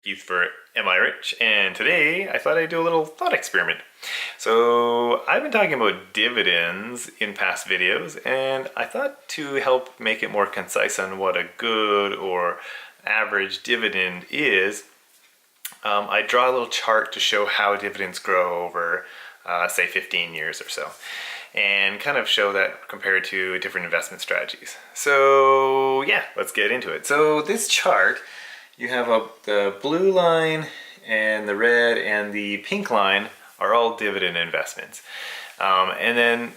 Keith for Am I Rich? And today I thought I'd do a little thought experiment. So I've been talking about dividends in past videos, and I thought to help make it more concise on what a good or average dividend is, I draw a little chart to show how dividends grow over, say, 15 years or so, and kind of show that compared to different investment strategies. So yeah, let's get into it. So this chart, you have the blue line and the red and the pink line are all dividend investments. And then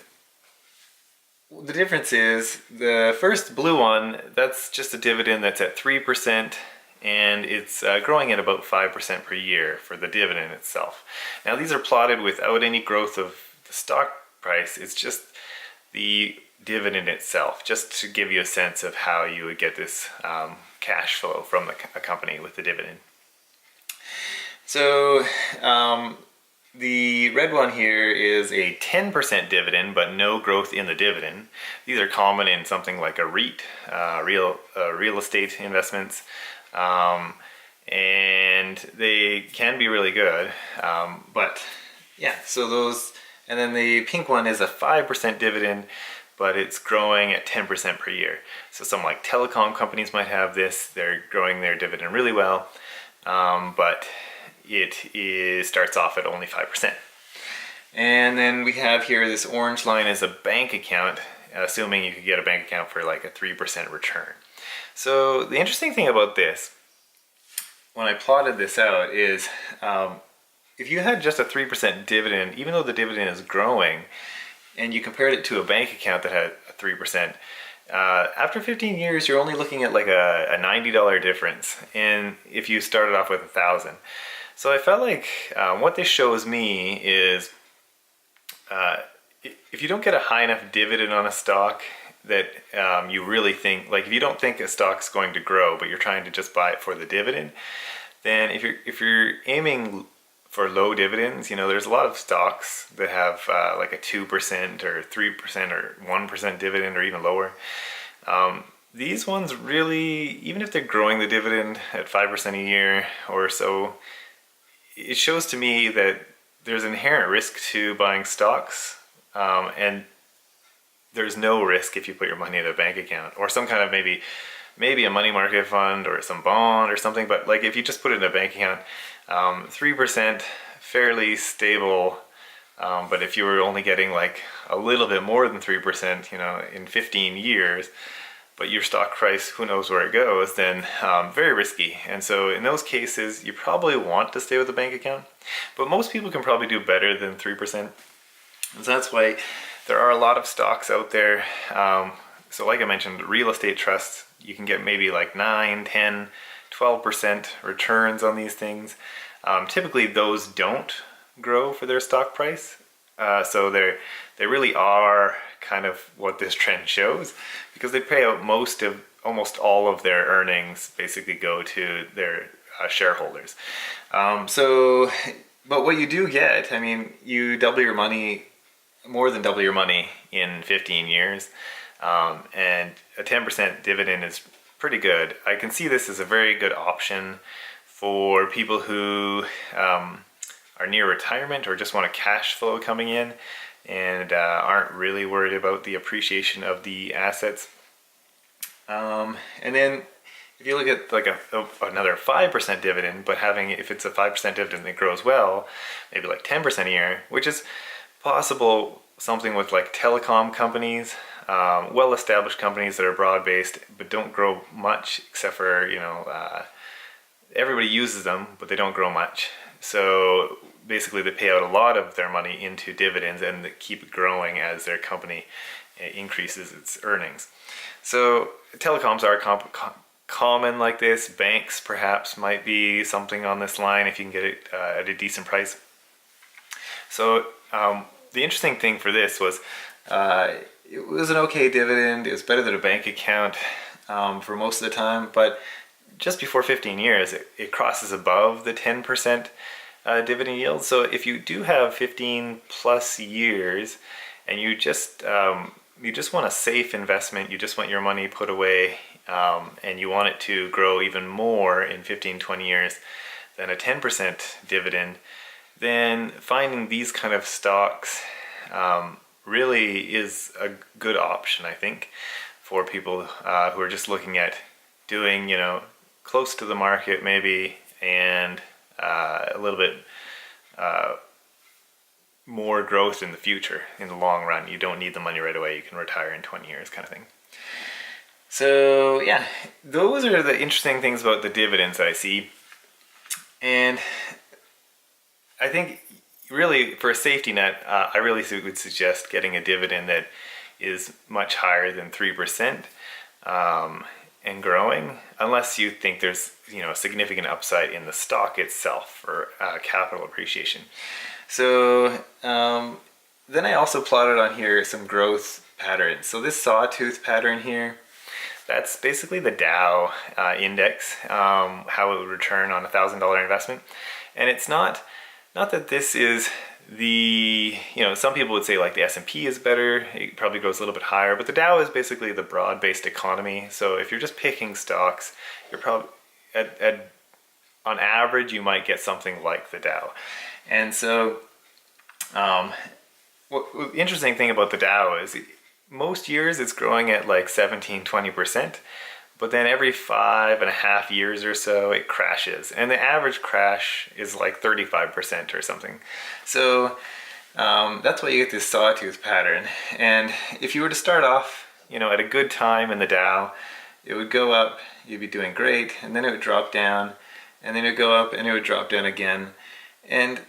the difference is the first blue one, that's just a dividend that's at 3%, and it's growing at about 5% per year for the dividend itself. Now these are plotted without any growth of the stock price. It's just the dividend itself, just to give you a sense of how you would get this cash flow from a company with the dividend. So the red one here is a 10% dividend, but no growth in the dividend. These are common in something like a REIT, real estate investments, and they can be really good. But yeah, so those, and then the pink one is a 5% dividend, but it's growing at 10% per year. So some like telecom companies might have this. They're growing their dividend really well, but starts off at only 5%. And then we have here this orange line is a bank account, assuming you could get a bank account for like a 3% return. So the interesting thing about this, when I plotted this out, is if you had just a 3% dividend, even though the dividend is growing, and you compared it to a bank account that had a 3%, after 15 years, you're only looking at like a $90 difference. And if you started off with 1,000. So I felt like what this shows me is if you don't get a high enough dividend on a stock that you really think, like if you don't think a stock's going to grow, but you're trying to just buy it for the dividend, then if you're aiming for low dividends, you know, there's a lot of stocks that have like a 2% or 3% or 1% dividend or even lower. These ones really, even if they're growing the dividend at 5% a year or so, it shows to me that there's inherent risk to buying stocks, and there's no risk if you put your money in a bank account or some kind of maybe a money market fund or some bond or something. But like if you just put it in a bank account, 3% fairly stable. But if you were only getting like a little bit more than 3%, you know, in 15 years, but your stock price, who knows where it goes, then very risky. And so in those cases, you probably want to stay with a bank account, but most people can probably do better than 3%. And so that's why there are a lot of stocks out there. So like I mentioned, real estate trusts, you can get maybe like 9, 10, 12% returns on these things. Typically those don't grow for their stock price. So they really are kind of what this trend shows, because they pay out almost all of their earnings basically go to their shareholders. But what you do get, I mean, you double your money, more than double your money in 15 years. And a 10% dividend is pretty good. I can see this as a very good option for people who are near retirement or just want a cash flow coming in and aren't really worried about the appreciation of the assets. And then if you look at like another 5% dividend, but if it's a 5% dividend that grows well, maybe like 10% a year, which is possible, something with like telecom companies, well-established companies that are broad-based but don't grow much, except for, you know, everybody uses them, but they don't grow much. So basically they pay out a lot of their money into dividends and they keep it growing as their company increases its earnings. So telecoms are common like this. Banks perhaps might be something on this line if you can get it at a decent price. So the interesting thing for this was it was an okay dividend. It was better than a bank account for most of the time, but just before 15 years, it crosses above the 10% dividend yield. So if you do have 15 plus years and you just want a safe investment, you just want your money put away, and you want it to grow even more in 15, 20 years, than a 10% dividend, then finding these kind of stocks really is a good option, I think, for people who are just looking at doing, close to the market maybe, and a little bit more growth in the future, in the long run. You don't need the money right away. You can retire in 20 years kind of thing. So yeah, those are the interesting things about the dividends that I see. And I think really for a safety net, I really would suggest getting a dividend that is much higher than 3% and growing, unless you think there's a significant upside in the stock itself or capital appreciation. So then I also plotted on here some growth patterns. So this sawtooth pattern here, that's basically the Dow index, how it would return on $1,000 investment. And it's not that this is the, some people would say like the S&P is better, it probably goes a little bit higher, but the Dow is basically the broad-based economy. So if you're just picking stocks, you're probably, on average, you might get something like the Dow. And so, the interesting thing about the Dow is most years it's growing at like 17-20%, but then every 5.5 years or so it crashes, and the average crash is like 35% or something. So that's why you get this sawtooth pattern. And if you were to start off, at a good time in the Dow, it would go up, you'd be doing great, and then it would drop down, and then it would go up, and it would drop down again. And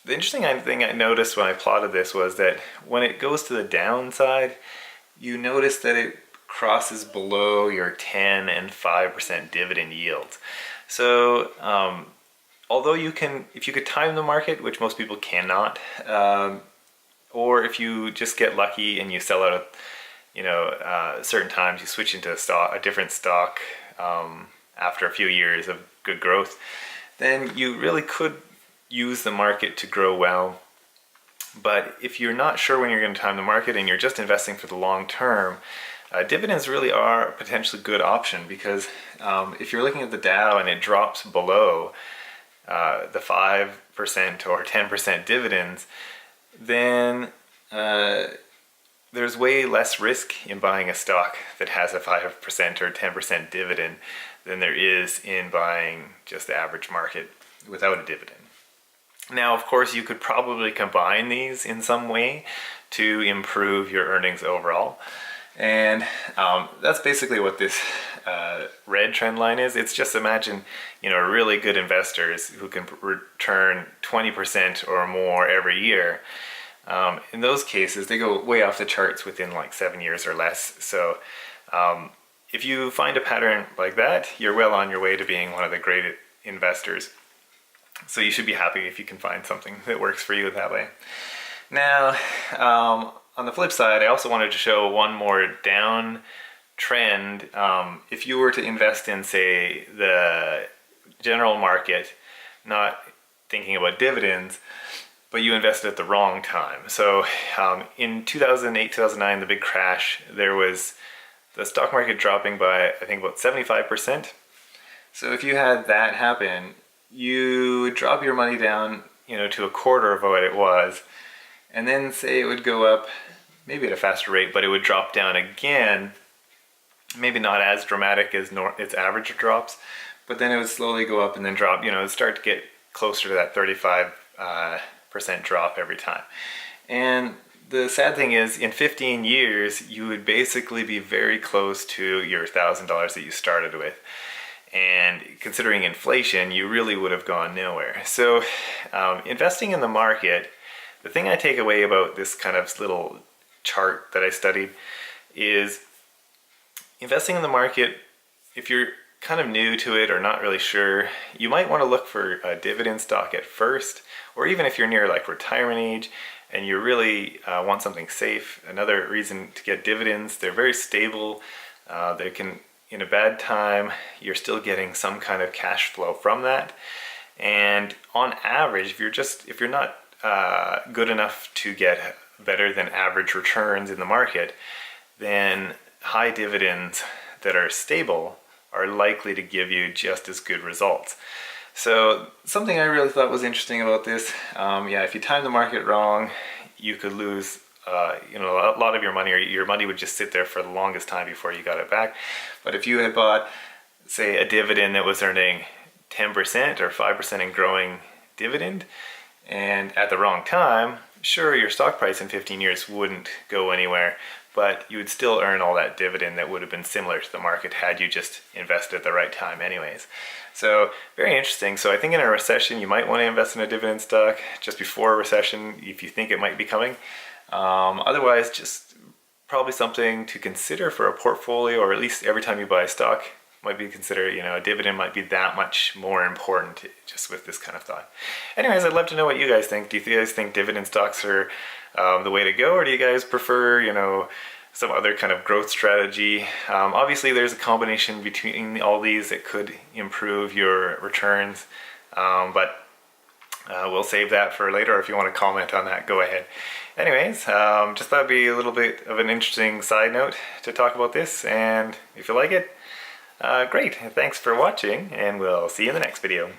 the interesting thing I noticed when I plotted this was that when it goes to the downside, you notice that it crosses below your 10 and 5% dividend yields. So although if you could time the market, which most people cannot, or if you just get lucky and you sell out at certain times, you switch into a different stock after a few years of good growth, then you really could use the market to grow well. But if you're not sure when you're going to time the market and you're just investing for the long term, dividends really are a potentially good option, because if you're looking at the Dow and it drops below the 5% or 10% dividends, then there's way less risk in buying a stock that has a 5% or 10% dividend than there is in buying just the average market without a dividend. Now, of course, you could probably combine these in some way to improve your earnings overall. And that's basically what this red trend line is. It's just, imagine, really good investors who can return 20% or more every year. In those cases, they go way off the charts within like 7 years or less. So if you find a pattern like that, you're well on your way to being one of the great investors. So you should be happy if you can find something that works for you that way. Now, on the flip side, I also wanted to show one more down trend. If you were to invest in, say, the general market, not thinking about dividends, but you invested at the wrong time. So in 2008, 2009, the big crash, there was the stock market dropping by, I think, about 75%. So if you had that happen, you would drop your money down, to a quarter of what it was, and then say it would go up, maybe at a faster rate, but it would drop down again, maybe not as dramatic as its average drops, but then it would slowly go up and then drop, it would start to get closer to that 35% drop every time. And the sad thing is, in 15 years, you would basically be very close to your $1,000 that you started with. And considering inflation, you really would have gone nowhere. So investing in the market, the thing I take away about this kind of little chart that I studied is investing in the market, if you're kind of new to it or not really sure, you might want to look for a dividend stock at first, or even if you're near like retirement age and you really want something safe. Another reason to get dividends, they're very stable. They can, in a bad time, you're still getting some kind of cash flow from that. And on average, if you're not good enough to get better than average returns in the market, then high dividends that are stable are likely to give you just as good results. So something I really thought was interesting about this, yeah, if you time the market wrong, you could lose, a lot of your money, or your money would just sit there for the longest time before you got it back. But if you had bought, say, a dividend that was earning 10% or 5% in growing dividend, and at the wrong time, sure, your stock price in 15 years wouldn't go anywhere, but you would still earn all that dividend that would have been similar to the market had you just invested at the right time anyways. So very interesting. So I think in a recession, you might want to invest in a dividend stock just before a recession if you think it might be coming. Otherwise, just probably something to consider for a portfolio, or at least every time you buy a stock, might be considered, a dividend might be that much more important just with this kind of thought. Anyways, I'd love to know what you guys think. Do you guys think dividend stocks are the way to go, or do you guys prefer, some other kind of growth strategy? Obviously, there's a combination between all these that could improve your returns, but we'll save that for later. Or if you want to comment on that, go ahead. Anyways, just thought it'd be a little bit of an interesting side note to talk about this, and if you like it, great. Thanks for watching, and we'll see you in the next video.